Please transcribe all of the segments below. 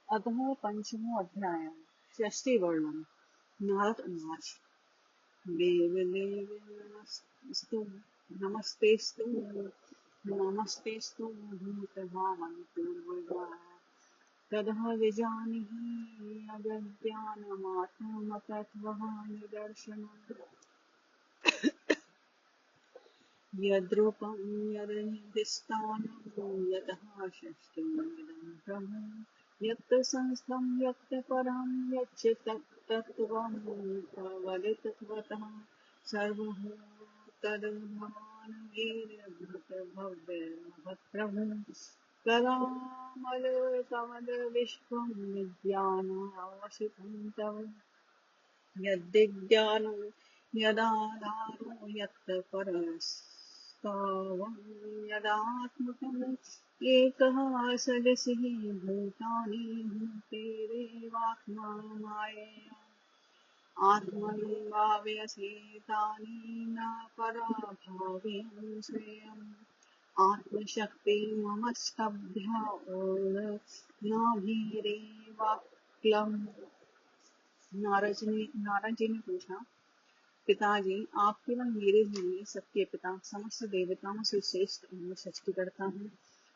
अतः पंचमो अध्याय षष्टिवर्णम्। नारद उवाच देवदेवस्तु नमस्तेस्तु नमस्तेस्तु भूतभावन्तुर्वजा ततः विजानीहि अज्ञानमात्मतत्त्वनिदर्शनम् यद्रूपं यदधिष्ठानं यतः षष्ठिमिदं प्रभु यत् संस्थं यत् परं यच्च तत्तत्त्वं प्रवदितवतः सर्वभूतभवान् वीर्यभूतभव्यमभत्प्रभु कलामलकमलविश्वं विद्यानावसितं तव यद्विज्ञानं यदाधारो यत् परस्तावं यदात्मकम् एकः सदसिः भूतानि भूतेरेवात्मा मायया आत्मन्भाव्यसेतानि न पराभाव्यं श्रेयम् आत्मशक्ति मम स्तभ्य नाभिरेवाक्लम्। नारद जी ने पूछा, पिताजी, आप केवल मेरे ही नहीं सबके पिता समस्त देवताओं से श्रेष्ठ और सृष्टि करता हूँ।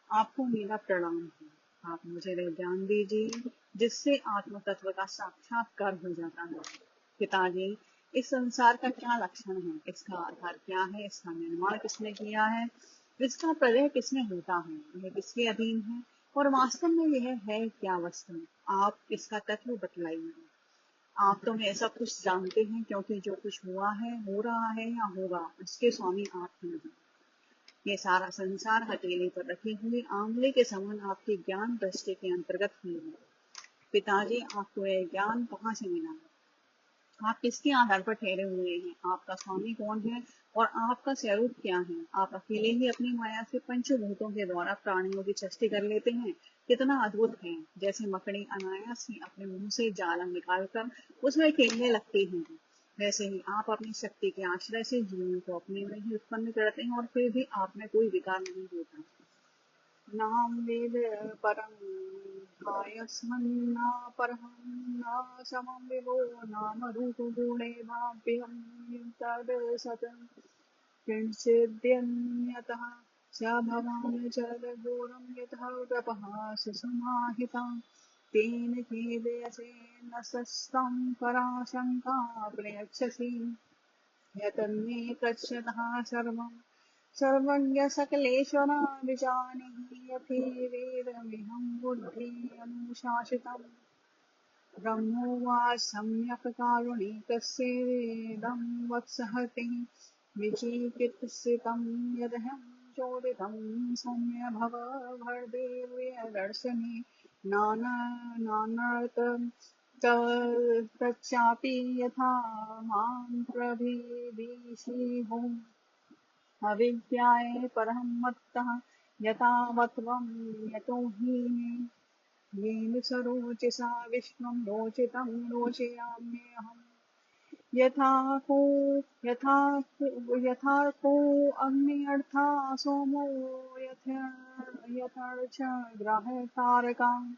आपको मेरा प्रणाम है। आप मुझे वह ज्ञान दीजिए जिससे आत्म तत्व का साक्षात्कार हो जाता है। पिताजी, इस संसार का क्या लक्षण है, इसका आधार क्या है, इसका निर्माण किसने किया है, इसका प्रलय किसमें होता है, यह किसके अधीन है और वास्तव में यह है क्या वस्तु। आप इसका तत्व बतलाइए। आप तो ऐसा कुछ जानते हैं क्योंकि जो कुछ हुआ है, हो रहा है या होगा, उसके स्वामी आप ही हैं। ये सारा संसार हथेली पर रखे हुए आंवले के समान आपके ज्ञान दृष्टि के अंतर्गत ही है। पिताजी, आपको यह ज्ञान कहाँ से मिला? आप किसके आधार पर ठहरे हुए हैं? आपका स्वामी कौन है और आपका स्वरूप क्या है? आप अकेले ही अपनी माया से पंचभूतों के द्वारा प्राणियों की सृष्टि कर लेते हैं। कितना अद्भुत है। जैसे मकड़ी अनायास ही अपने मुंह से जाल निकालकर उसमें खेलने लगती है, वैसे ही आप अपनी शक्ति के आश्रय से जीवों को अपने में ही उत्पन्न करते हैं और फिर भी आप में कोई विकार नहीं होता। नाम वेद परं कायस्मन्ना परहं न समं विभो नाम रूपगुणे भाव्यं तद् सतं किंचिद्यन्यतः स भवान् जलघोरं यतः तपः सुसमाहिता तेन खेदयसे न सस्तं पराशङ्का प्रयच्छसि यतन्मे पृच्छतः सर्वम् सर्वज्ञ सकलेश्वरा विजानीहि यथेवेदमिहं बुद्धि अनुशासितम्। ब्रह्मोवाच सम्यक् कारुणिकस्येदं वत्सहतिः विचिकित्सितं यदहं चोदितं सौम्य भव भर्देव्यदर्शने नानर्तं तच्चापि यथा मां प्रभेदिषि अविद्याये परं मत्तः यतावत्त्वं यतो हि मे येन स रोचसा विश्वं रोचितं रोचयाम्यहम्। यथा को अग्न्यर्था सोमो यथर्च ग्रहतारका।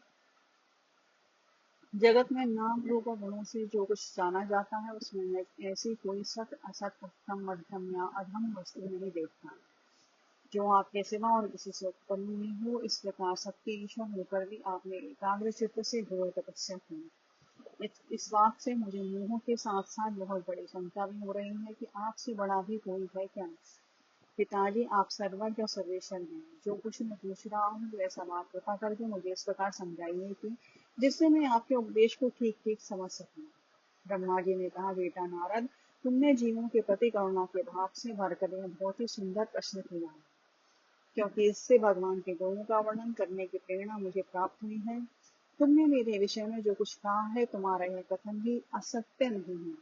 जगत में नाम रूप और गुणों से जो कुछ जाना जाता है उसमें ऐसी कोई सत असत उत्तम मध्यम या अधम वस्तु नहीं देखता जो आपके सिवा और किसी से उत्पन्न नहीं हो। इस प्रकार सबके ईश्वर होकर भी आपने एकाग्र चित्त से घोर तपस्या की। इस बात से मुझे मोह के साथ साथ बहुत बड़ी शंका भी हो रही है कि आपसे बड़ा भी कोई है क्या। पिताजी, आप सर्वज्ञ और सर्वेश्वर हैं। जो कुछ मैं पूछ रहा हूँ वैसा बात कृपा करके मुझे इस प्रकार समझाइए कि जिससे मैं आपके उपदेश को ठीक ठीक समझ सकूं। ब्रह्मा जी ने कहा, बेटा नारद, तुमने जीवों के प्रति करुणा के भाव से भरकर यह बहुत ही सुंदर प्रश्न किया है, क्योंकि इससे भगवान के गुणों का वर्णन करने की प्रेरणा मुझे प्राप्त हुई है। तुमने मेरे विषय में जो कुछ कहा है, तुम्हारा यह कथन भी असत्य नहीं है,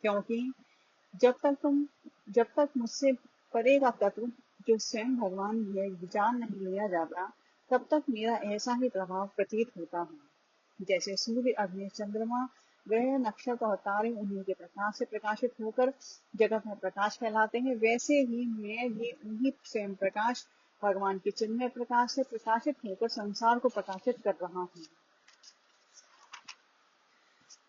क्योंकि जब तक मुझसे परे का तत्व जो स्वयं भगवान है जान नहीं लिया जाता, तब तक मेरा ऐसा ही प्रभाव प्रतीत होता है। जैसे सूर्य, अग्नि, चंद्रमा, ग्रह, नक्षत्र और तारे उन्हीं के प्रकाश से प्रकाशित होकर जगत में प्रकाश फैलाते हैं, वैसे ही मैं भी उन्हीं स्वयं प्रकाश भगवान के चिन्मय प्रकाश से प्रकाशित होकर संसार को प्रकाशित कर रहा हूँ।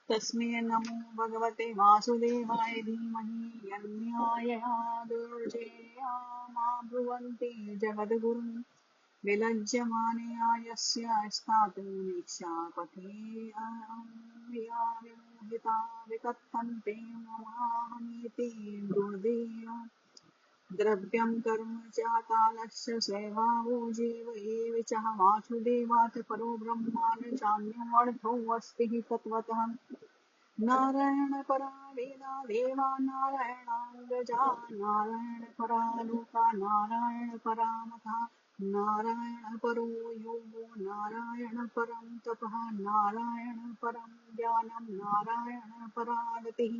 तस्मै नमो भगवते वासुदेवाय धीमहि यन्न्यायया दुर्जया मा ब्रुवन्ति जगद्गुरुं विलज्यमानया यस्य स्थातुं इच्छापथेया विमोहिता विकथन्ते ममाहमीति दुर्देया द्रव्यं कर्म च कालस्य स्वभावो जीव एव च वासुदेवात् परो ब्रह्मा न चान्योऽर्थोऽस्ति हि तत्त्वतः नारायण परा वेदा देवा नारायणाङ्गजा नारायण परा लोका नारायण परा मता नारायण परो योगो नारायण परं तपः नारायण परं ज्ञानं नारायण परा गतिः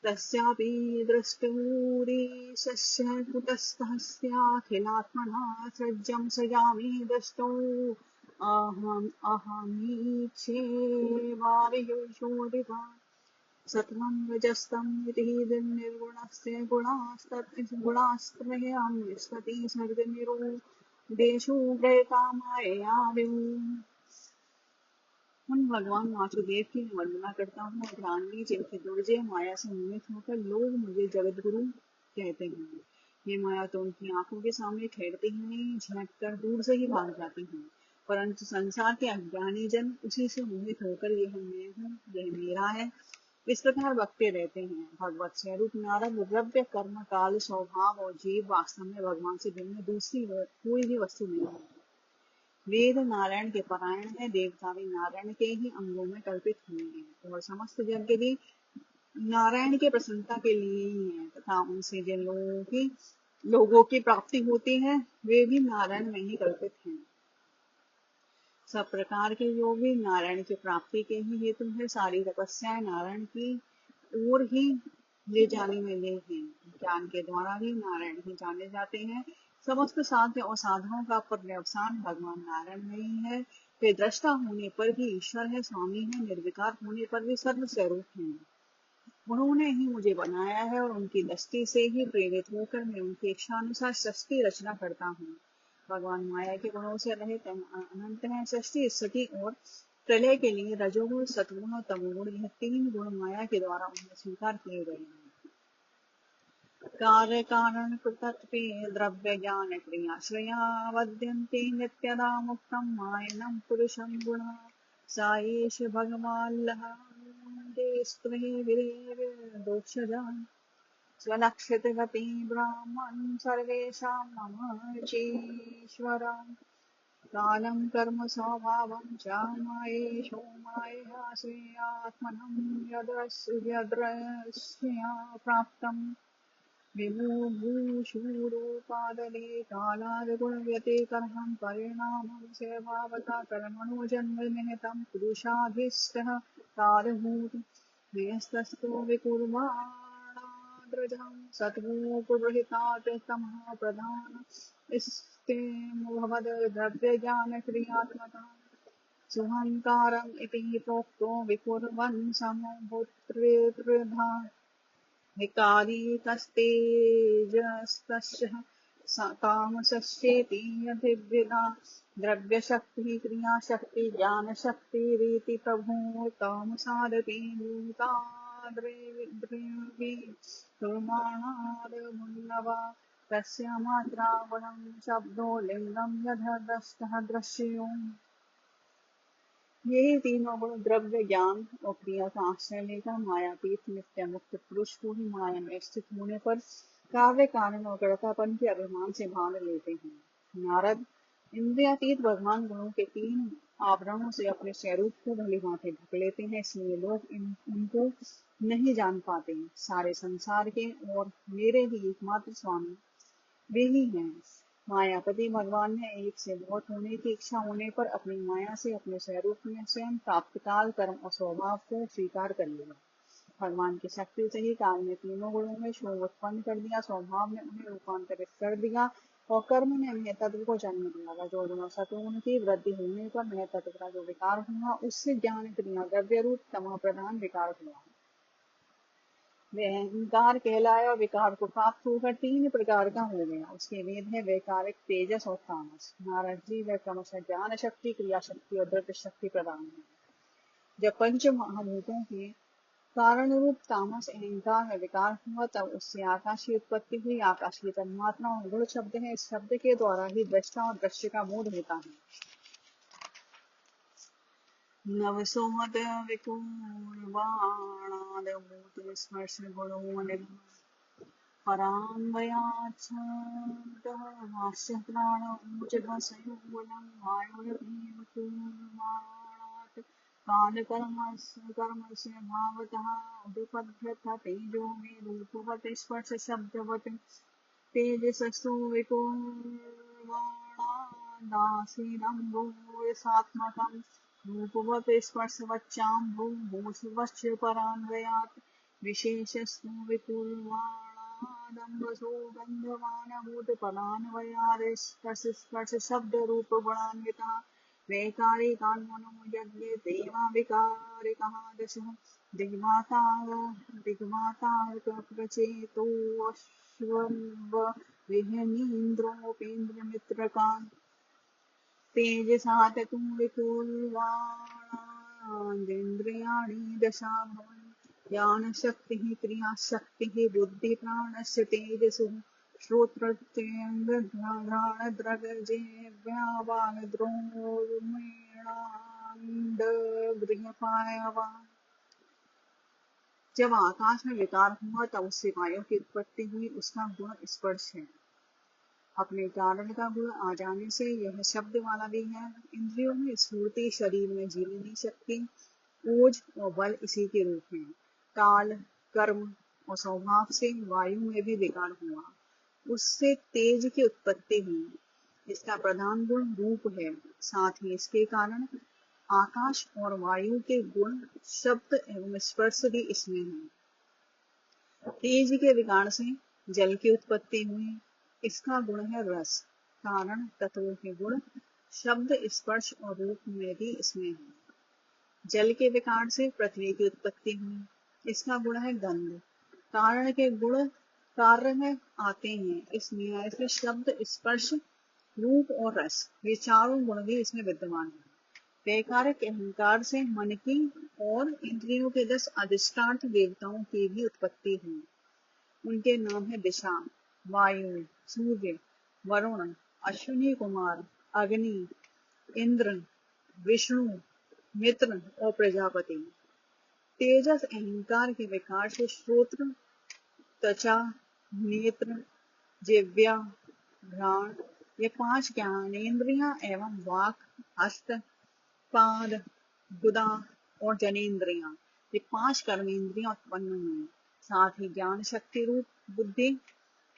तस्यापि दृष्टोरीशस्य कुतस्तस्याखिलात्मना सज्जं सजामि दृष्टो अहमीच्छेवावियोषोदिता सत्वं रजस्तं इति निर्गुणस्य गुणास्त्रयं विस्मति सर्गनिरो देशो प्रयतामायया उन भगवान वासुदेव की मैं वंदना करता हूँ और प्राणी जिनके दुर्जय माया से मोहित होकर लोग मुझे जगत गुरु कहते हैं। ये माया तो उनकी आंखों के सामने ठहरती ही नहीं, झटक कर दूर से ही भाग जाती है। परंतु संसार के अज्ञानी जन उसी से मोहित होकर यह मैं हूँ, यह मेरा है, इस प्रकार बकते रहते हैं। भगवत स्वरूप नारद द्रव्य कर्म काल स्वभाव और जीव वास्तव में भगवान से भिन्न दूसरी कोई भी वस्तु नहीं है। वेद नारायण के पारायण है, देवता भी नारायण के ही अंगों में कल्पित हुए हैं और समस्त यज्ञ भी नारायण के प्रसन्नता के लिए ही है तथा उनसे जिन लोगों की प्राप्ति होती है वे भी नारायण में ही कल्पित हैं। सब प्रकार के योग भी नारायण की प्राप्ति के ही हेतु है। सारी तपस्याएं नारायण की ओर ही ले जाने में ले हैं। ज्ञान के द्वारा भी नारायण ही जाने जाते हैं। समस्त साध्य और साधनों का पर्यवसान भगवान नारायण में ही है। वे दृष्टा होने पर भी ईश्वर है, स्वामी है, निर्विकार होने पर भी सर्व स्वरूप हैं। उन्होंने ही मुझे बनाया है और उनकी दृष्टि से ही प्रेरित होकर मैं उनकी इच्छा अनुसार सृष्टि रचना करता हूँ। भगवान माया के गुणों से रहित अनंत है। सृष्टि स्थिति और प्रलय के लिए रजोगुण, सतगुण और तमोगुण, यह तीन गुण माया के द्वारा उन्हें स्वीकार किए गए हैं। कार्य कारण पृथक्त्वे द्रव्य ज्ञान क्रियाश्रयावद्यन्ते नित्यदा मुक्तं मायनं पुरुषं गुणः सा एष भगवाल्लः दोषजान् स्वलक्षितगति ब्राह्मन् सर्वेषां मम चीश्वरा कालं कर्म स्वभावं च मायेशो मायया श्रेयात्मनं यदृश्या प्राप्तम् विभूषूरोपादले कालादगुणव्यतिकर्हं परिणामं स्वभावता कर्मणो जन्म निहितं पुरुषाधीष्टः कालभूत व्यस्तस्तो विकुर्वाणाद्रजं सद्गुणोपगृहीतात् तमः प्रधान स्तेमभवद् द्रव्यज्ञानक्रियात्मकः सुहंकारम् इति प्रोक्तो विकुर्वन् समभूत्त्रिधा विकारी तस्तेजस्तस्य कामशस्येति यद्विदा द्रव्यशक्तिः क्रियाशक्ति ज्ञानशक्तिरीति प्रभुः कामसादपि भूताद्रिवि कुर्माणादमुन्नवा तस्य मात्रा गुणं शब्दो लिंगं यथादृष्टः दृश्यो। ये तीनों गुण द्रव्य ज्ञान और क्रिया का आश्रय लेकर मायातीत नित्य मुक्त पुरुष को ही माया में स्थित होने पर कार्य कारण और कर्तापन के अभिमान से भाग लेते हैं। नारद इंद्रियातीत भगवान गुणों के तीन आवरणों से अपने स्वरूप को भली भांति ढक लेते हैं, इसलिए लोग उनको नहीं जान पाते। सारे संसार के और मेरे ही एकमात्र स्वामी वे ही हैं। मायापति भगवान ने एक से बहुत होने की इच्छा होने पर अपनी माया से अपने स्वरूप में स्वयं प्राप्त काल कर्म और स्वभाव को स्वीकार कर लिया। भगवान की शक्ति से ही काल में तीनों गुणों में शोभ उत्पन्न कर दिया, स्वभाव ने उन्हें रूपांतरित कर दिया और कर्म ने उन्हें तत्व को जन्म दिया। रजोगुण और सतोगुण की वृद्धि होने पर उन्हें तत्व का जो विकार हुआ उससे ज्ञान क्रिया द्रव्य रूप तमः प्रधान विकार हुआ। वे अहंकार कहलाए और विकार को प्राप्त होकर तीन प्रकार का हो गया। उसके वेद है वैकारिक, तेजस और तामस। नारद जी वे क्रमशः ज्ञान शक्ति, क्रिया शक्ति और द्रव्य शक्ति प्रदान है। जब पंच महाभूतों के कारण रूप तामस अहंकार में विकार हुआ तब उससे आकाश की उत्पत्ति हुई। आकाश की तन्मात्रा और गुण शब्द है। इस शब्द के द्वारा ही दृष्टा और दृश्य का बोध होता है। नवसोहत विकुर्वाणाद भूत स्पर्श गुणोनिम परान्वयाच्छब्दः हास्य प्राण ऊर्जः संयुगलं वायुर्भीमकुर्वाणात् कालकर्मस्य भावतः उदपद्यथ तेजो मे रूपवत् स्पर्श शब्दवत् तेजसस्तु विकुर्वाणादासीदम्भोरसात्मकम् रूपवत् स्पर्शवच्चाम्भूभूषवश्च परान्वयात् विशेषस्तु विकुर्वाणादम्बसो गन्धवानभूतपरान्वयादिस्पर्शशब्दरूपगुणान्वितः वैकारिकान्मनो यज्ञे देवाविकारिकः दशः दिग्मातारकप्रचेतोऽश्वविहनीन्द्रोऽपीन्द्रमित्रकान् तेजसा ततु विकुर्वाणादिन्द्रियाणि दशा भवन् ज्ञानशक्तिः क्रियाशक्तिः बुद्धिप्राणस्य तेजसुः श्रोत्रत्यङ्गघ्राणद्रगजेव्यावागद्रोर्मेणाण्डगृहपायवा। जब आकाश में विकार हुआ तब उससे वायु की उत्पत्ति हुई। उसका गुण स्पर्श है। अपने कारण का गुण आ जाने से यह शब्द वाला भी है। इंद्रियों में स्फूर्ति, शरीर में जीवनी शक्ति, ओज और बल इसी के रूप हैं। काल, कर्म और स्वभाव से वायु में भी विकार हुआ। उससे तेज की उत्पत्ति हुई। इसका प्रधान गुण रूप है। साथ ही इसके कारण आकाश और वायु के गुण, शब्द एवं स्पर्श भी इसमें है। तेज के विकार से जल की उत्पत्ति हुई। इसका गुण है रस। कारण तत्वों के गुण, शब्द, स्पर्श और रूप में भी इसमें है। जल के विकार से पृथ्वी की उत्पत्ति हुई। इसका गुण है गंध। कारण के गुण कार्य में आते हैं। इस न्याय से शब्द, स्पर्श, रूप और रस, ये चारों गुण भी इसमें विद्यमान है। वैकारिक अहंकार से मन की और इंद्रियों के 10 अधिष्ठान देवताओं की भी उत्पत्ति हुई। उनके नाम है दिशा, वायु, सूर्य, वरुण, अश्विनी कुमार, अग्नि, इंद्र, विष्णु, मित्र और प्रजापति। तेजस अहंकार के विकार से श्रोत्र, त्वचा, नेत्र, जिह्वा, घ्राण, ये 5 ज्ञानेन्द्रियां एवं वाक, हस्त, पाद, गुदा और जनेन्द्रियां, ये 5 कर्मेंद्रियां उत्पन्न हुई। साथ ही ज्ञान शक्ति रूप बुद्धि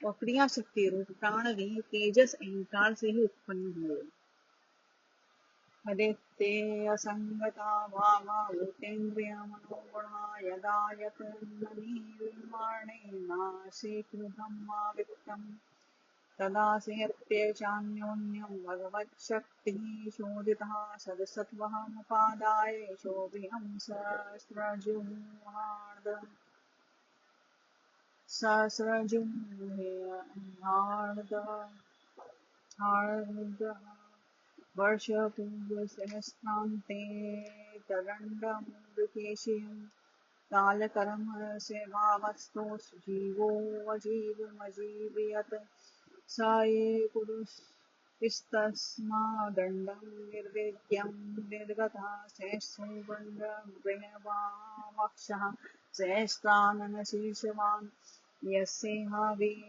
और क्रिया शक्ति रूप प्राण भी तेजस अहंकार से ही उत्पन्न हुए। हदिते असंगता भावा भूतेन्द्रिय मनोगुणा यदा यत ब्रह्मावित्तम् तदा सेत्यचान्योन्यं भगवच्छक्तिः शोधितः सदसत्त्वः मुपादाय शोभियं सहस्रजुहार्दः वर्षपूर्वसहस्रान्ते तरण्डमूलकेशियं कालकर्मस्य भावस्थो जीवोऽजीवमजीवयत् स ये पुरुषस्तस्मादण्डं निर्वेद्यं निर्गतः सहस्रो गण्डमृगवामक्षः सहस्राननशीर्षवान् यस्येहावीर्लोकान्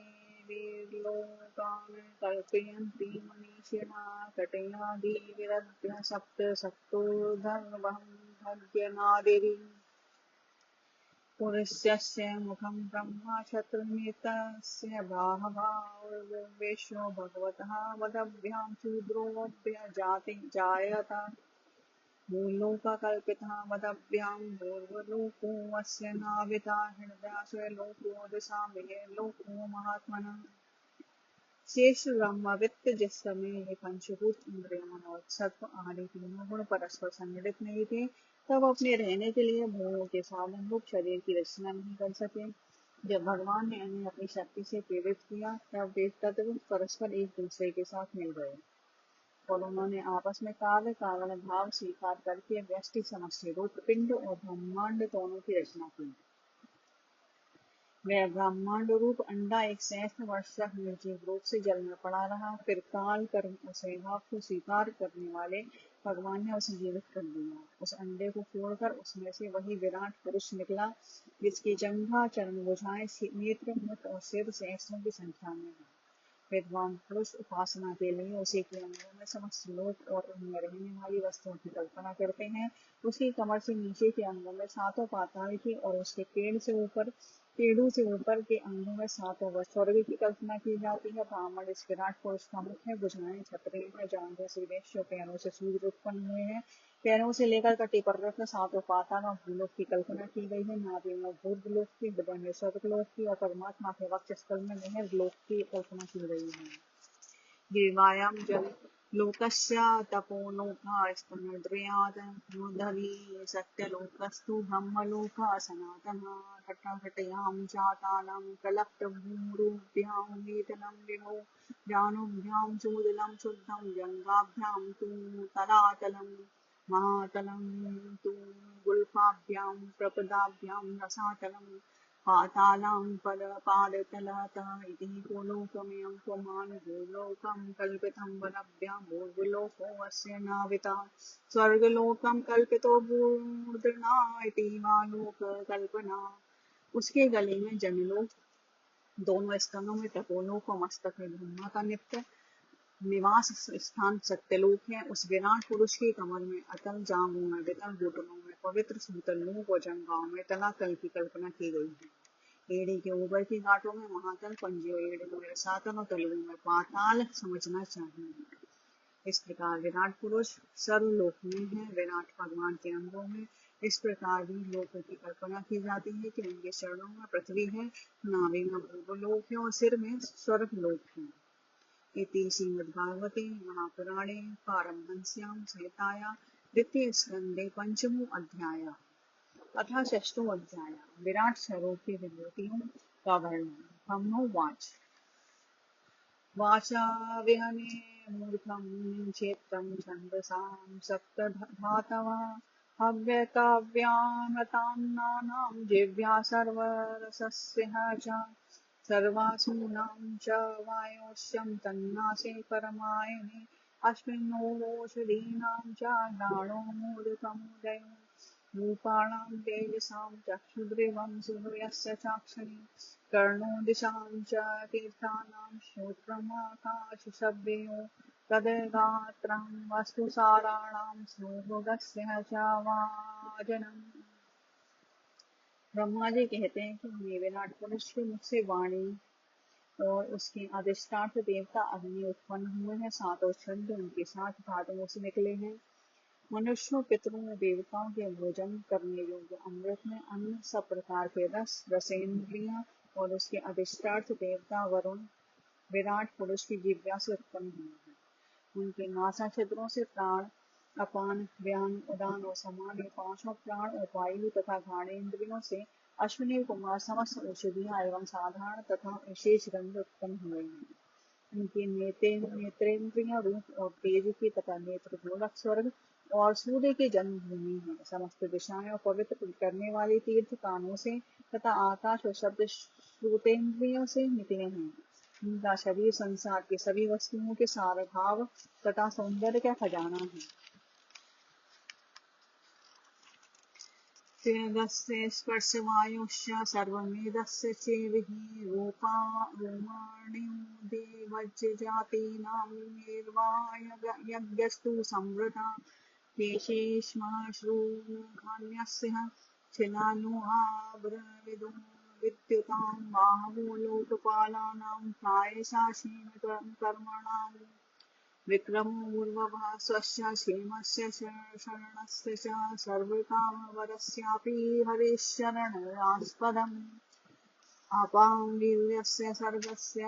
कल्पयन्ति मनीषिणा कटयादिविरभ्य सप्त सप्तोर्ध्वं भग्यनादिभिः पुरुषस्य मुखं ब्रह्मा शत्रुमितस्य बाहवार्विश्वो भगवतः वदभ्यां शूद्रोऽभ्यजायत भूलोककल्पितः वदभ्यां भूर्वलोको अस्य नाविता हृदयास्य लोको दशामिहे लोको महात्मनः। शेष ब्रह्मवित्त जिस समय ये पंचभूत इंद्रिय मनोरथ सत्व आदि तीनों गुण परस्पर संगठित नहीं थे तब अपने रहने के लिए भोगों के साधन रूप शरीर की रचना नहीं कर सके। जब भगवान ने उन्हें अपनी शक्ति से प्रेरित किया तब वे तत्व परस्पर एक दूसरे के साथ मिल गए। और उन्होंने आपस में कार्य कारण भाव स्वीकार करके व्यष्टि समष्टि रूप पिंड और ब्रह्मांड दोनों की रचना की। वह ब्रह्मांड रूप अंडा एक सहस्त्र वर्ष तक निर्जीव रूप से जल में पड़ा रहा, फिर काल कर उसे भाव को स्वीकार करने वाले भगवान ने उसे जीवित कर दिया। उस अंडे को फोड़कर उसमें से वही विराट पुरुष निकला जिसकी जंघा, चरण, भुजाएं, नेत्र, मुख और सिर सहस्त्रों की संख्या में है। विद्वान पुरुष उपासना के लिए उसी के अंगों में समस्त लोक और उनमें रहने वाली वस्तुओं की कल्पना करते हैं। उसकी कमर से नीचे के अंगों में सातों पाताल की और उसके पेड़ों से ऊपर के अंगों में सातों स्वर्ग की कल्पना की जाती है। ब्राह्मण इस विराट पुरुष का मुख है, भुजाएं छतरी है, जांघें सूर्यदेश जो पैरों से सूर्य उत्पन्न हुए हैं, पैरों से लेकर कटी पर्वत में सातों पाताल और भूलोक की कल्पना की गई है। नाभि में भूर्लोक की, हृदय में स्वर्गलोक की और परमात्मा के वक्षस्थल में महेर लोक की कल्पना की गई है। देवायां जल लोकस्य तपोलोकास्तनद्रयात् मूर्धनि सत्यलोकस्तु ब्रह्मलोकः सनातनः। घटघटयां जातानां प्रलब्धभूरुभ्यां वेतनं विभो जानुभ्यां चूदिलं शुद्धं जङ्घाभ्यां तु तलातलं महातलं तु गुल्फाभ्यां प्रपदाभ्यां रसातलं पातालां पादतलतः इति गोलोकमयं पुमान् भूलोकं कल्पितं वनभ्यां भूर्भुलोकोऽस्य नावितः स्वर्गलोकं कल्पितो भूर्दृणा इति वा लोककल्पना। उसके गले में जनलोक, दोनों स्तनों में तपोलोक और मस्तक में ब्रह्मा का निवास स्थान सत्यलोक है। उस विराट पुरुष की कमर में अतल, जांघों में वितल, घुटनों में पवित्र सूतल, लोक और जंघाओं में तलातल की कल्पना की गई है। एड़ी के ऊपर की गांठों में महातल, पंजे एड़ी में रसातल और तलवों में पाताल समझना चाहिए। इस प्रकार विराट पुरुष सर्वलोक में है, विराट भगवान के अंगों में। इस प्रकार भी लोक की कल्पना की जाती है कि उनके चरणों में पृथ्वी है, नाभि में भूलोक है और सिर में स्वर्गलोक है। इति श्रीमद्भागवते महापुराणे पारमहंस्यां संहितायां द्वितीय स्कंदे पंचमो अध्याय अथ षष्ठो अध्याय विराट स्वरूप की विभूतियों का वर्णन। ब्रह्मोवाच वाचा विहने मूर्खं क्षेत्रं छन्दसां सप्तधातवः हव्यकाव्यामृतान्नानां जिह्वा सर्वरसस्यः च सर्वासूनां च वायोश्यं तन्नासे परमायने अस्मिन्नोषधीनां च घ्राणो मोदकमुदयो रूपाणां तेजसां चक्षुर्दिवं सूर्यस्य चाक्षणे कर्णो दिशां च तीर्थानां श्रोत्रमाकाशशब्दयो तद्गात्रं वस्तुसाराणां स्वभोगस्य च वाजनम्। ब्रह्मा जी कहते हैं कि हमें विराट पुरुष के मुख से वाणी और उसके अधिष्ठात्र देवता अग्नि उत्पन्न हुए हैं। सातों छंद उनके साथ धातुओं से निकले हैं। मनुष्यों, पितरों, देवताओं के भोजन करने योग्य अमृत में अन्य सब प्रकार के रस, रसेंद्रियां और उसके अधिष्ठात्र देवता वरुण विराट पुरुष की जिह्वा से उत्पन्न हुए हैं। उनके नासा छिद्रों से प्राण, अपान, व्यान, उदान और समान ये पांचों प्राण और वायु तथा घ्राणेन्द्रियों से अश्विनी कुमार समस्त औषधियां एवं साधारण तथा विशेष गंध उत्पन्न हुए हैं। उनके नेत्रेंद्रिय रूप और तेज की तथा नेत्र गोलक स्वर्ग और सूर्य की जन्मभूमि है। समस्त दिशाएं और पवित्र करने वाले तीर्थ कानों से तथा आकाश और शब्द श्रुतेंद्रियों से निकले हैं। उनका शरीर संसार की सभी वस्तुओं के सारभाव तथा सौंदर्य का खजाना है। तेजस्य स्पर्शवायुश्च सर्वमेधस्य चेविः रूपाण्यो देवज्जातीनां निर्वायज्ञस्तु संवृता केशेश्मश्रूखान्यस्य छिन्नानुहाब्रविदो विद्युतां बाहवो लोकपालानां प्रायसा क्षेमकर्मणाम् विक्रमोर्वभः स्वस्य क्षेमस्य शरणस्य च सर्वकामवरस्यापि हरिशरणास्पदम् अपां वीर्यस्य सर्गस्य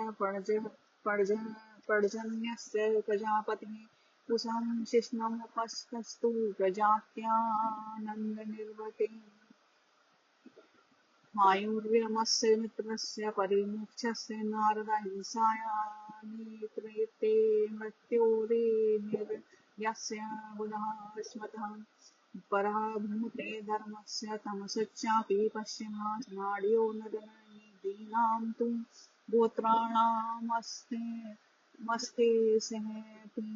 पर्जन्यस्य प्रजापतिः कुशं शिष्णमुपस्तस्तु प्रजात्यानन्दनिर्वृते वायुर्विरमस्य मित्रस्य परिमुक्षस्य नारद हिंसाया नेत्रे मृत्योरे निर्यस्य बुधः स्मतः पराभूते धर्मस्य तमसच्चापि पश्चिमात् नाड्यो नदीनां तु गोत्राणामस्ते मस्ते सहति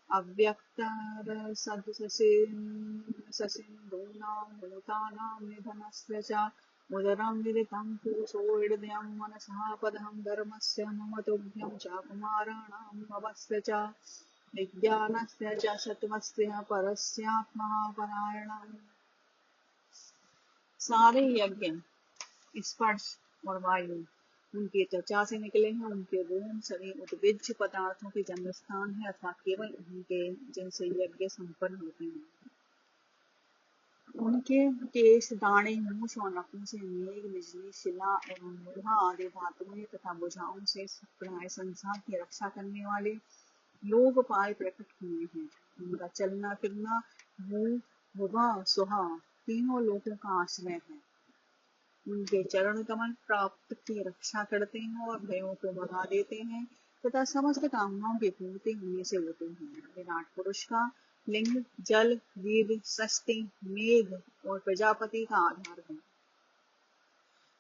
अव्यक्तरससिन्धूनां भूतानां निधनस्य च उदरं विदितं पुरुषोर्द्यं मनसः पदं धर्मस्य मम तुभ्यं च कुमाराणां भवस्य च विज्ञानस्य च सत्वस्य परस्यात्मा परायणम्। सारे यज्ञ स्पर्श और वायु उनकी त्वचा से निकले हैं, उनके रोम सभी उद्भिज्ज पदार्थों के जन्म स्थान है अथवा केवल उनके जिनसे यज्ञ संपन्न होते हैं। उनके केश, दाढ़े, मूछ और नखों से मेघ, बिजली, शिला एवं लोहा आदि धातुएं तथा भुजाओं से प्राय संसार की रक्षा करने वाले लोकपाल प्रकट हुए हैं। उनका चलना फिरना भू, भुवा, सुहा तीनों लोकों का आश्रय है। उनके चरण कमल प्राप्त की रक्षा करते हैं और भयों को भगा देते हैं तथा समस्त कामनाओं की पूर्ति होने से होते हैं। विराट पुरुष का लिंग जल, वीर, षष्टि, मेघ और प्रजापति का आधार है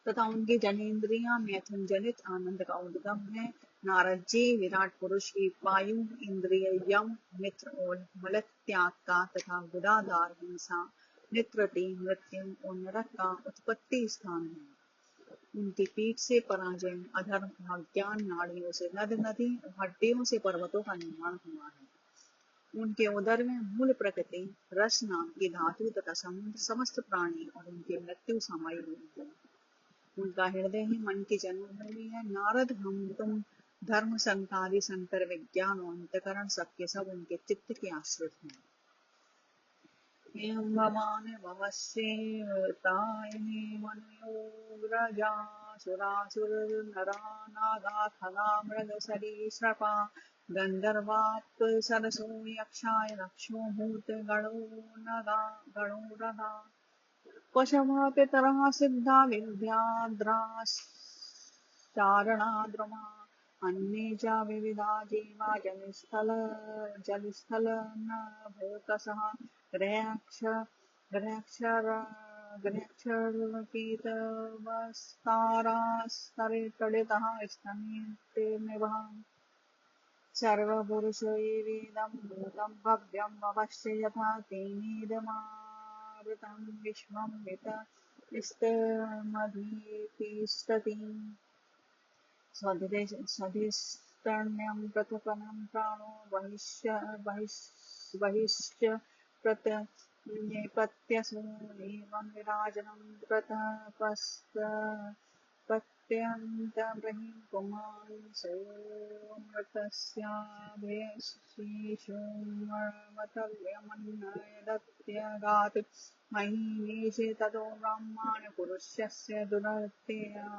तथा उनकी जनेन्द्रियां मैथुन जनित आनंद का उद्गम है। नारद जी विराट पुरुष की वायु, इंद्रिय, यम, मित्र और मल त्याग का तथा गुदाधार, हिंसा, निकृति, मृत्यु और नरक का उत्पत्ति स्थान है। उनकी पीठ से पराजय, अधर्म, अज्ञान, नाड़ियों से नद नदी और हड्डियों से पर्वतों का निर्माण हुआ है। उनके उदर में मूल प्रकृति, रस नाम की धातु तथा समुद्र, समस्त प्राणी और उनकी मृत्यु समाई हुई है। उनका हृदय ही मन की जन्मभूमि है। नारद हम तुम धर्म संकादि शंकर विज्ञान और अंतकरण सबके सब उनके चित्त के आश्रित हैं। भवान भवस्येतायने मनयोग्रजा सुरासुर नरा नागा खगा मृग सरीसृपा गंधर्वाप्सरसो यक्षाय रक्षो भूत गणो रगा पशवा पितरः सिद्धा विद्याद्राश्चारणा अन्ये च विविधा जीवा जलस्थल न भूतसः गृहक्षरपीतवस्तारास्तरितडितः स्तन्येतेर्निभः सर्वपुरुषो एवेदं भूतं भव्यं भवस्य यथा तेनेदमावृतं विश्वं वितस्तमधितिष्ठति स्वधिष्ठिर्यं प्रतपनं प्राणो बहिश्च प्रत्यसो एवं विराजनं प्रत्यन्तबहिः पुमान् सोमृतस्याभयशीशोमर्मतव्यमन्नयदत्यगात् महीमेषे ततो ब्रह्माण पुरुषस्य दुरत्यया।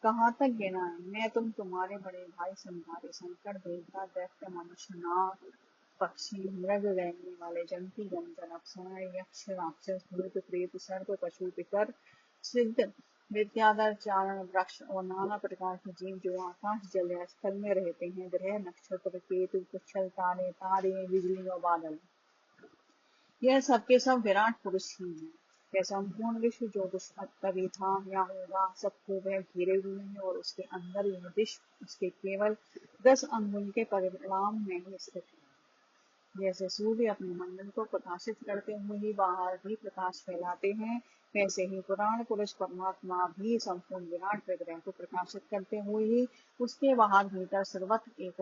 कहाँ तक गिनाएं मैं तुम्हारे बड़े भाई संहारे शंकर, देवता, दैत्य, मनुष्य, नाग, पक्षी, मृग, रहने वाले जंतु, जंतर, अप्सराएं, यक्ष, राक्षस, भूत, प्रेत, सर्प, पशु, पितर, सिद्ध, विद्याधर, चारण, वृक्ष और नाना प्रकार के जीव जो आकाश, जल या स्थल में रहते हैं, ग्रह, नक्षत्र, केतु, पुच्छल, तारे, बिजली और बादल, यह सबके सब विराट पुरुष ही हैं। यह संपूर्ण विश्व जो कुछ कभी था या होगा सबको वह घेरे हुए है और उसके अंदर यह विश्व उसके केवल 10 अंगुल के परिणाम में ही स्थित है। जैसे सूर्य अपने मंडल को प्रकाशित करते हुए ही बाहर भी प्रकाश फैलाते हैं, वैसे ही पुराण पुरुष परमात्मा भी संपूर्ण विराट विग्रह को प्रकाशित करते हुए ही उसके बाहर भीतर सर्वत्र एक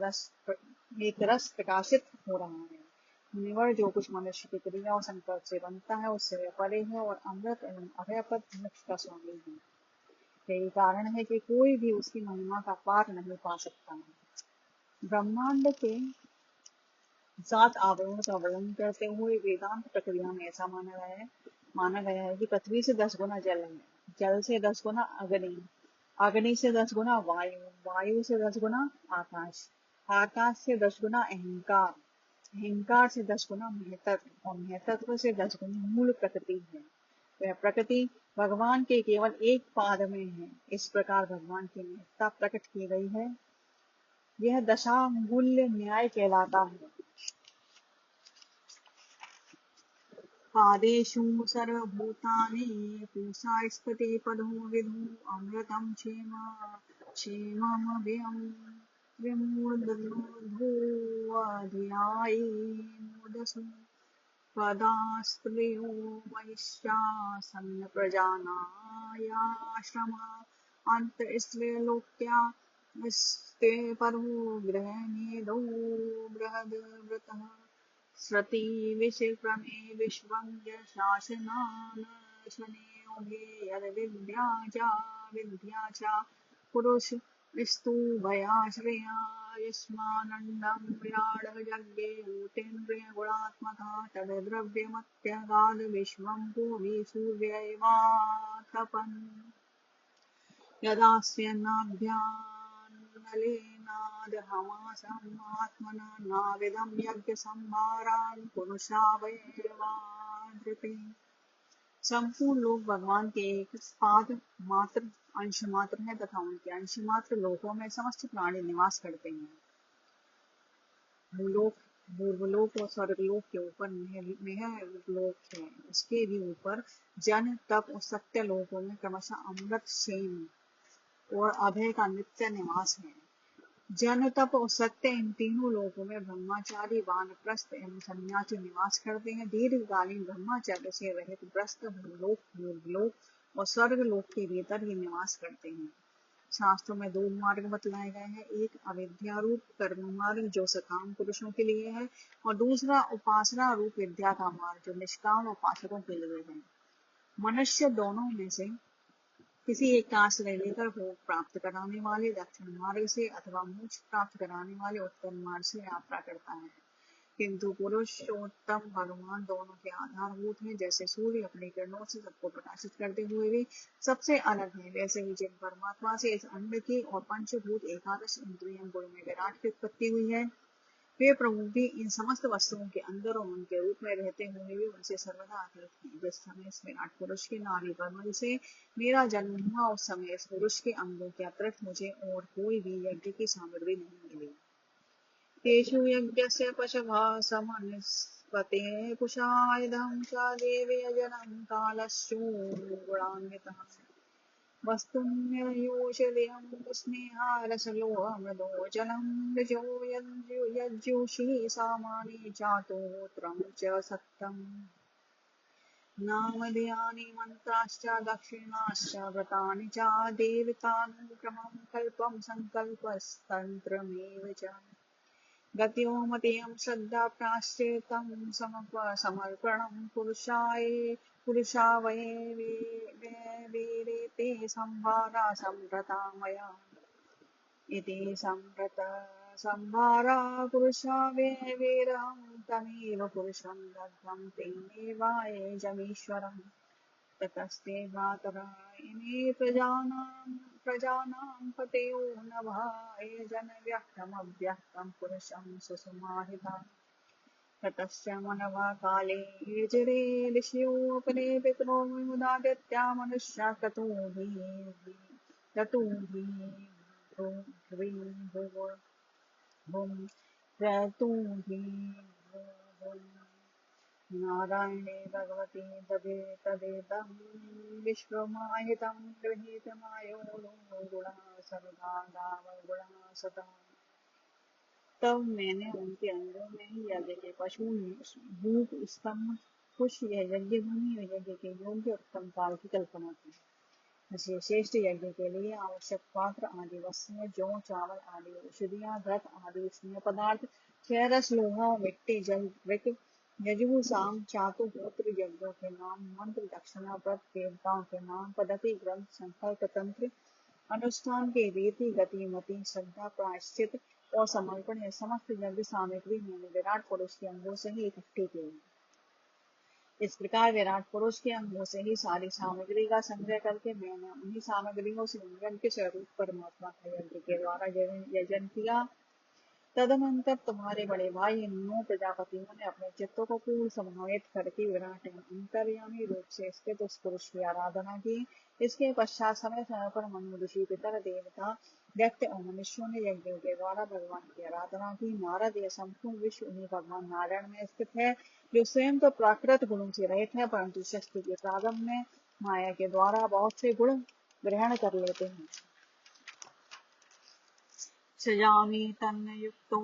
रस प्रकाशित हो रहा है। मुनिवर जो कुछ मनुष्य की क्रिया और संकल्प से बनता है उससे वह परे है और अमृत एवं अभयपद मोक्ष का स्वामी है। यही कारण है कि कोई भी उसकी महिमा का पार नहीं पा सकता। ब्रह्मांड के 7 आवरणों का वर्णन करते हुए वेदांत प्रक्रिया में ऐसा माना गया है कि पृथ्वी से 10 गुना जल है, जल से 10 गुना अग्नि, अग्नि से 10 गुना वायु, वायु से 10 गुना आकाश, आकाश से 10 गुना अहंकार, अहंकार से 10 गुना महतत्व और महतत्व से 10 गुना मूल प्रकृति है वह प्रकृति भगवान के केवल एक पाद में है। इस प्रकार भगवान की महत्ता प्रकट की गई है। यह दशांगुल्य न्याय कहलाता है। पादेषु सर्वभूतानि पूषास्पति पदो विदु अमृतं क्षेममव्ययम् विमूढोऽध्यायी मूढसु पदास्त्रियो वैश्यासन्न प्रजानायाश्रमा अन्तस्त्रैलोक्या स्ते परो गृहमेधो बृहद्व्रतः श्रुति विश्वमे विश्वं शासनानश्वनेयोगे विद्या च पुरुष स्तुभया श्रेया यस्मानन्दं विराड यज्ञे ऊतेन्द्रिय गुणात्मका तद्द्रव्यमत्यगाद विश्वं भुवि सूर्यैवातपन् यदास्यन्नाभ्यान्नलेनादहमासम् आत्मना नाविदं यज्ञसंभारान् पुरुषा वैवादृते। संपूर्ण लोक भगवान के एक पाद मात्र अंश मात्र है तथा उनके अंश मात्र लोकों में समस्त प्राणी निवास करते हैं। भूलोक, भूर्वलोक और स्वर्गलोक के ऊपर मेहलोक है। उसके भी ऊपर जन तप और सत्य लोकों में क्रमशः अमृत सेन और अभय का नित्य निवास है। जन तप और सत्य इन तीनों लोकों में ब्रह्मचारी वानप्रस्थ एवं सन्यासी निवास करते हैं। दीर्घकालीन ब्रह्मचर्य से रहित ग्रस्त भूलोक, भूर्लोक और स्वर्ग लोक के भीतर ही निवास करते हैं। शास्त्रों में दो मार्ग बतलाए गए हैं, एक अविद्या रूप कर्म मार्ग जो सकाम पुरुषों के लिए है और दूसरा उपासना रूप विद्या का मार्ग जो निष्काम उपासकों के लिए है। मनुष्य दोनों में से किसी एक का आश्रय लेकर भोग प्राप्त कराने वाले दक्षिण मार्ग से अथवा मोक्ष प्राप्त कराने वाले उत्तर मार्ग से यात्रा करता है, किंतु पुरुषोत्तम भगवान दोनों के आधारभूत हैं। जैसे सूर्य अपनी किरणों से सबको प्रकाशित करते हुए भी सबसे अलग है, वैसे ही जिन परमात्मा से इस अंड की और पंचभूत एकादश इंद्रियों गुण में विराट की उत्पत्ति हुई है, वे प्रभु भी इन समस्त वस्तुओं के अंदर और उनके रूप में रहते हुए भी उनसे सर्वदा अतीत हैं। जिस समय इस विराट पुरुष के नाभि कमल से मेरा जन्म हुआ उस समय इस पुरुष के अंगों के अतिरिक्त मुझे और कोई भी यज्ञ की सामग्री नहीं मिली। तेषु यज्ञस्य पशवः कुशायधं च देवी यजनं कालश्चूर्गुणान्वितः वस्तुन्ययोषधियं स्नेहारसलोहमृदो जलं ऋजो यज्जुषी सामानि चातोत्रं च सत्तम् नामधेयानि मन्त्राश्च दक्षिणाश्च व्रतानि च देवतानुक्रमं कल्पं सङ्कल्पस्तन्त्रमेव च गत्यो मतीयं श्रद्धा प्राश्चितं समर्पणं पुरुषा वये वीरेते संभारा संभ्रता मया इति संभ्रता पुरुषा वीरहं तमेव पुरुषं दग्धं तेनेवायेजमीश्वरम् ततस्ते भ्रातरः इमे प्रजानां पतयो नभः यजनव्यक्तमव्यक्तं पुरुषं सुसुमाहिता ततश्च मनवः काले यजरे ऋषयोपरे पितरो विमुदादित्या मनुष्या नारायणे भगवते तदेदं विश्वमाहितं गृहीतमायो गुणा सर्वदा गुणा सदा। तब मैंने उनके अंगों में ही यज्ञ के पशु भूप स्तंभ कुश यह यज्ञ भूमि और यज्ञ के योग्य उत्तम काल की कल्पना की। इसे श्रेष्ठ यज्ञ के लिए आवश्यक पात्र आदि वस्तुएं जौ चावल आदि औषधियां घृत आदि स्नेह पदार्थ क्षयरस लोहा मिट्टी जल वृक यजु साम चातुहोत्र यज्ञों के नाम मंत्र दक्षिणा व्रत देवताओं के नाम पद्धति ग्रंथ संकल्प तंत्र अनुष्ठान के रीति गति मति श्रद्धा प्रायश्चित और समर्पण यह समस्त यज्ञ सामग्री मैंने विराट पुरुष के अंगों से ही इकट्ठी की। इस प्रकार विराट पुरुष के अंगों से ही सारी सामग्री का संग्रह करके मैंने उन्हीं सामग्रियों से यज्ञ स्वरूप परमात्मा का यज्ञ के द्वारा यजन किया तदनंतर तुम्हारे बड़े भाई 9 प्रजापतियों ने अपने चित्तों को पूर्ण समाहित करके विराट एवं अंतर्यामी रूप से स्थित उस पुरुष की आराधना की। इसके पश्चात समय समय पर मनु ऋषि, पितर, देवता, दैत्य और मनुष्यों ने यज्ञों के द्वारा भगवान की आराधना की। नारद, यह संपूर्ण विश्व उन्हीं भगवान नारायण में स्थित है, जो स्वयं तो प्राकृत गुणों से रहित है, परंतु सृष्टि के प्रारंभ में माया के द्वारा बहुत से गुण ग्रहण कर लेते हैं। सृजामि तन्न युक्तो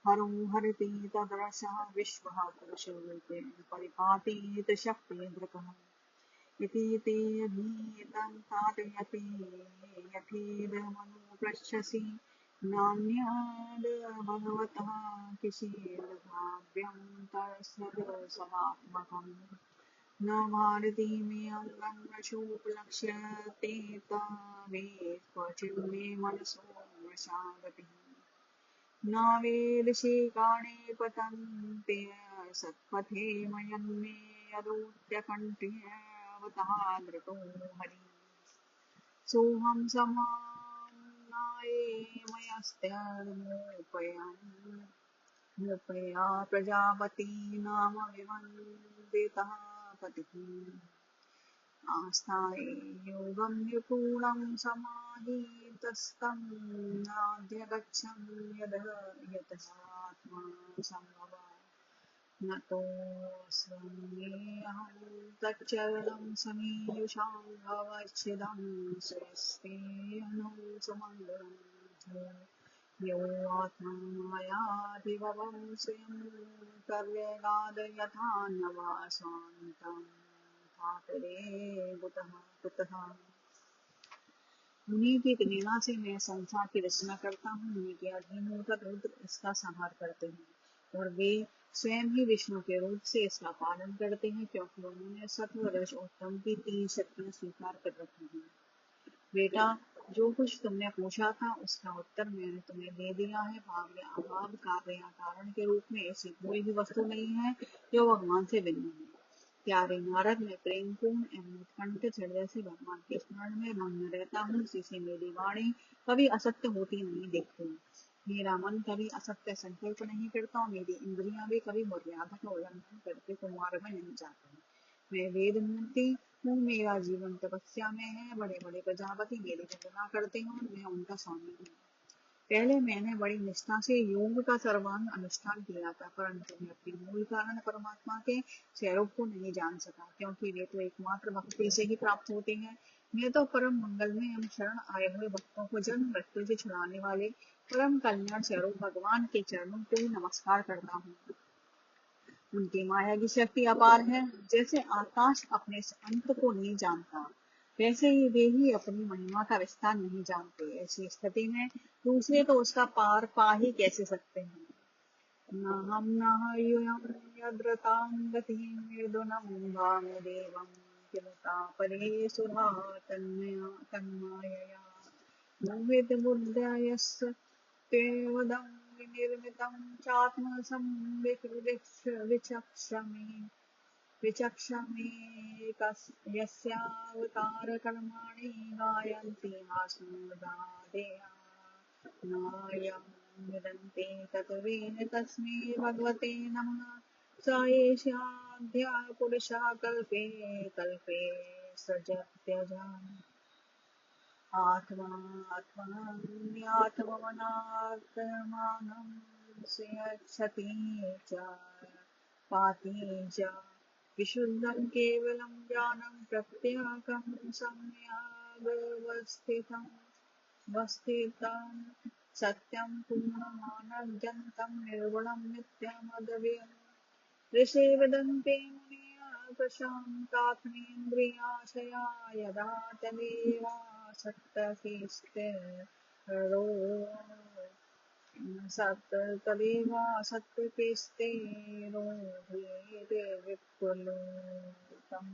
हरो हरति तदरसः विश्वः पुरुषरूपेण परिपातीत शक्तिधृकः इति ते अभितन्तादयते यथेदमनु पृच्छसि नान्यद् भगवतः किञ्चिद्भाव्यं तत्सदसदात्मकम् न भारती मे अङ्गं न चोपलक्ष्यते तवेत् क्वचिन्मे मनसो वशागतिः न वेदशीकाणे पतन्ते सत्पथे मयन्मे यदूत्यकण्ठ्यवतः हरि सोऽहं समाम्नाये मयस्त्यामोपया प्रजापति नाम विवन्दितः पतिः आस्थाये योगं निपुणं समाहितस्तं नाद्यगच्छं यतः आत्मा सम्भवा न तोऽस्म्येऽहं तच्चरणं समीयुषां भवच्छिदं स्वस्तेऽनं सुमङ्गलं यो आत्मा मायाभिभवं स्वयं पर्यगाद यथा नवा स्वान्तं ठाकुरे कुतः उन्हीं की प्रेरणा से मैं संसार की रचना करता हूँ। उन्हीं के अधीन होकर रुद्र इसका संहार करते हैं और वे स्वयं ही विष्णु के रूप से इसका पालन करते हैं, क्योंकि उन्होंने सत्व रज और तम की 3 शक्तियां स्वीकार कर रखी हैं। बेटा, जो कुछ तुमने पूछा था उसका उत्तर मैंने तुम्हें दे दिया है। भाव या अभाव, कार्य या कारण के रूप में ऐसी कोई भी वस्तु नहीं है जो भगवान से भिन्न है। प्यारे नारद, मैं प्रेम पूर्ण एवं उत्कंठित हृदय से भगवान के स्मरण में मग्न रहता हूँ। इसी से मेरी वाणी कभी असत्य होती नहीं दिखती। मेरा मन कभी असत्य संकल्प नहीं करता और मेरी इंद्रियां भी कभी मर्यादा का उल्लंघन करके कुमार्ग में नहीं जाती। मैं वेद मूर्ति हूँ, मेरा जीवन तपस्या में है। बड़े बड़े प्रजापति मेरी वंदना करते हैं और मैं उनका स्वामी हूँ। पहले मैंने बड़ी निष्ठा से योग का सर्वांग अनुष्ठान किया था, परंतु मैं अपने मूल कारण परमात्मा के स्वरूप को नहीं जान सका, क्योंकि वे तो एकमात्र भक्ति से ही प्राप्त होते हैं। मैं तो परम मंगल में हम शरण आए हुए भक्तों को जन्म मृत्यु से छुड़ाने वाले परम कल्याण स्वरूप भगवान के चरणों को ही नमस्कार करता हूँ। उनकी माया की शक्ति अपार है। जैसे आकाश अपने अंत को नहीं जानता, वैसे ही वे ही अपनी महिमा का विस्तार नहीं जानते। ऐसी स्थिति में दूसरे तो उसका पार पा ही कैसे सकते हैं। न हम न यूयं यद्रतां गतिं निर्दुनं भानुदेवं किमुता परे सुधा तन्मायया मोहितबुद्ध्या यस्य तेवदं विनिर्मितं विचक्षमे यस्यावतारकर्माणि गायन्ति आस्मदादेया नायं विदन्ते तत्त्वेन तस्मै भगवते नमः। स एषाऽध्या पुरुषः कल्पे कल्पे सृजत्यजान् आत्मात्मनात्मनात्मानं स्यक्षति च पाति च विशुद्धं केवलं ज्ञानं प्रत्यकं सम्यग्वस्थितं सत्यं पूर्णमानव्यन्तं निर्गुणं नित्यमद्वयम् ऋषे वदन्ते मुनयः प्रशान्तात्मेन्द्रियाशया यदा तदेवासक्तकेस्तेरो विपुलोतम।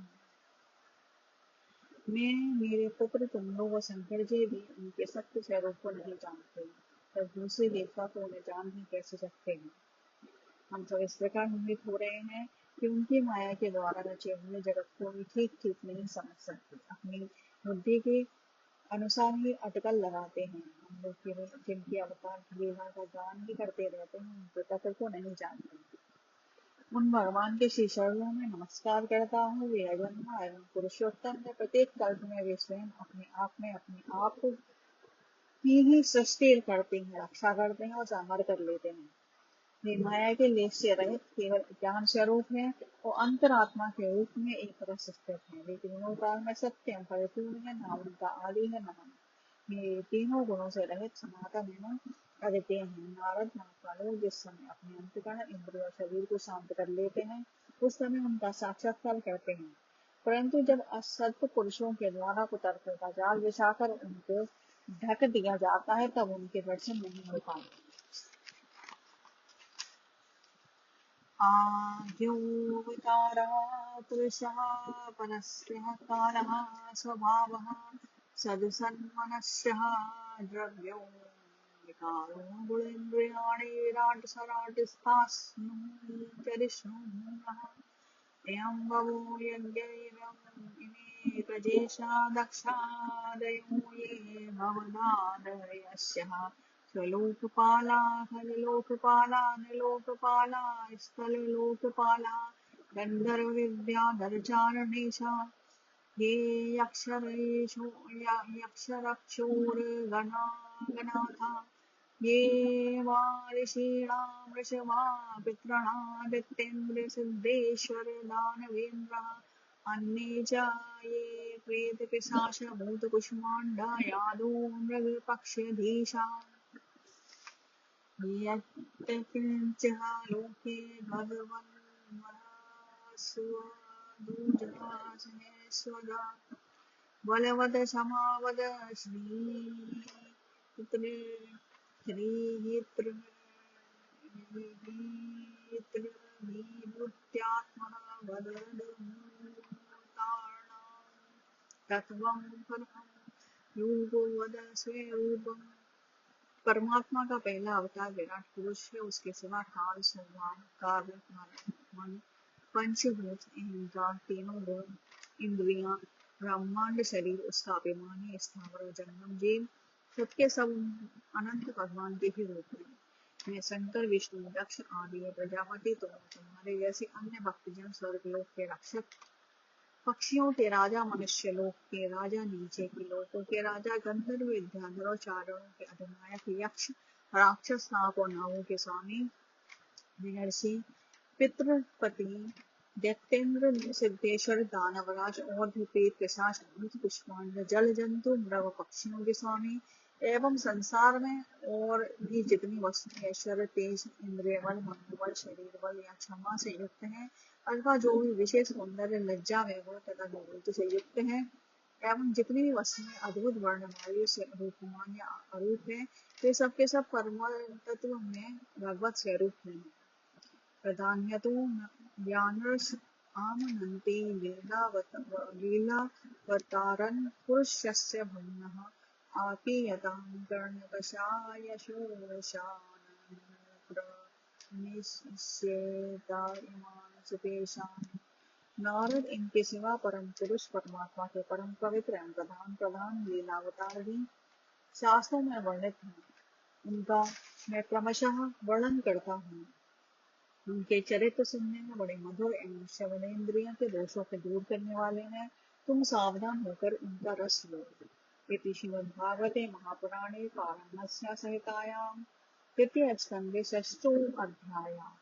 मैं, मेरे पुत्र, तुम लोग और शंकर जी भी उनके सत्य स्वरूप को नहीं जानते, पर दूसरे देवता को उन्हें जान ही कैसे सकते हैं। हम तो इस प्रकार मोहित हो रहे हैं कि उनकी माया के द्वारा रचे हुए जगत को भी ठीक ठीक नहीं समझ सकते। अनुसार ही अटकल लगाते हैं। हम लोग केवल जिनके अवतार की लीला का गान ही करते रहते हैं, उनके तत्व को नहीं जानते। उन भगवान के श्री चरणों में नमस्कार करता हूँ। वे अजन्मा एवं पुरुषोत्तम है। प्रत्येक कल्प में वे स्वयं अपने आप ही सृष्टि करते हैं, रक्षा करते हैं और संहार कर लेते हैं। वे माया के लेस से रहित केवल ज्ञान स्वरूप है और अंतरात्मा के रूप में एक रस स्थित है। वे तीनों काल में सत्यम परिपूर्ण है, ना उनका आदि है ना अंत। ये तीनों गुणों से रहित सनातन है, अद्वितीय है। नारद महाकाल जिस समय अपने अंतकरण इंद्रिय और शरीर को शांत कर लेते हैं, उस समय उनका साक्षात्कार करते हैं। परंतु जब असत्य पुरुषों के द्वारा कुतर्कों का जाल बिछाकर उनको ढक दिया जाता है, तब उनके दर्शन नहीं हो पाते। आद्योऽवतारः पुरुषः परस्य कालः स्वभावः सदसन्मनस्यः द्रव्यो विकारो गुणेन्द्रियाणि विराट्सराट्स्थास्नुचरिष्णुः एवं बभो यज्ञैवम् इमे प्रजेशा दक्षादयो ये भवनादयस्यः स्वलोकपाला खललोकपाला नलोकपाला स्थललोकपाला गन्धर्वविद्याधरचारणेशा ये यक्षरक्षोर्गणागणाथा ये वा ऋषीणां वृषभा पितॄणादित्येन्द्रसिद्धेश्वर दानवेन्द्रः अन्ये च ये प्रेतपिशाचभूतकुष्माण्डा यादो मृगपक्ष्यधीशा यत्किञ्च लोके भगवन्महासुदुजासनेश्वरा बलवद समावद श्रीहितृभूत्यात्मनः वददमूर्ताणां तत्त्वं परमं योगो वद स्वरूपम्। परमात्मा का पहला अवतार विराट पुरुष है। उसके सिवा काल, स्वभाव, कार्य, मन, पंचभूत, अहंकार, तीनों गुण, इंद्रियां, ब्रह्मांड, शरीर उसका अभिमानी स्थावर और जंगम जीव सबके सब अनंत भगवान के ही रूप हैं। मैं शंकर, विष्णु, दक्ष आदि प्रजापति तुम्हारे जैसे अन्य भक्तजन स्वर्गलोक के रक्षक, पक्षियों के राजा, मनुष्य लोक के राजा, नीचे के लोकों के राजा, गंधर्व विद्याधर और चारणों के अधिनायक, यक्ष, राक्षस, नाग और नागों के स्वामी, महर्षि, पितृपति, दैत्येंद्र, सिद्धेश्वर, दानवराज और भी प्रेत, पिशाच, भूत, कुष्मांड, जल जंतु, मृग, पक्षियों के स्वामी एवं संसार में और भी जितनी वस्तुएं ऐश्वर्य, तेज, इंद्रिय बल, मनोबल, शरीर बल या क्षमा से युक्त है, अथवा जो भी विशेष सौंदर्य, लज्जा, वैभव तथा विभूति से युक्त है, एवं जितनी भी वस्तुएं अद्भुत वर्णमाली से रूपमान या अरूप है, वे सब के सब परम तत्व में भगवत स्वरूप है। प्रधान्यतो ज्ञानरस आमनन्ति लीलावतारन् पुरुषस्य भुवनः आपेयतां कर्णकषायशोषान्प्रनिश्येता इमान् सुपेशान्। नारद इनके सिवा परम पुरुष परमात्मा के परम पवित्र एवं प्रधान लीलावतार भी शास्त्रों में वर्णित हैं। उनका मैं क्रमशः वर्णन करता हूँ। उनके चरित्र सुनने में बड़े मधुर एवं श्रवणेन्द्रियों के दोषों को दूर करने वाले हैं। तुम सावधान होकर उनका रस लो। इति श्रीमद्भागवते महापुराणे पारमहंस्य संहितायां तृतीय स्कन्धे षष्ठो अध्यायः।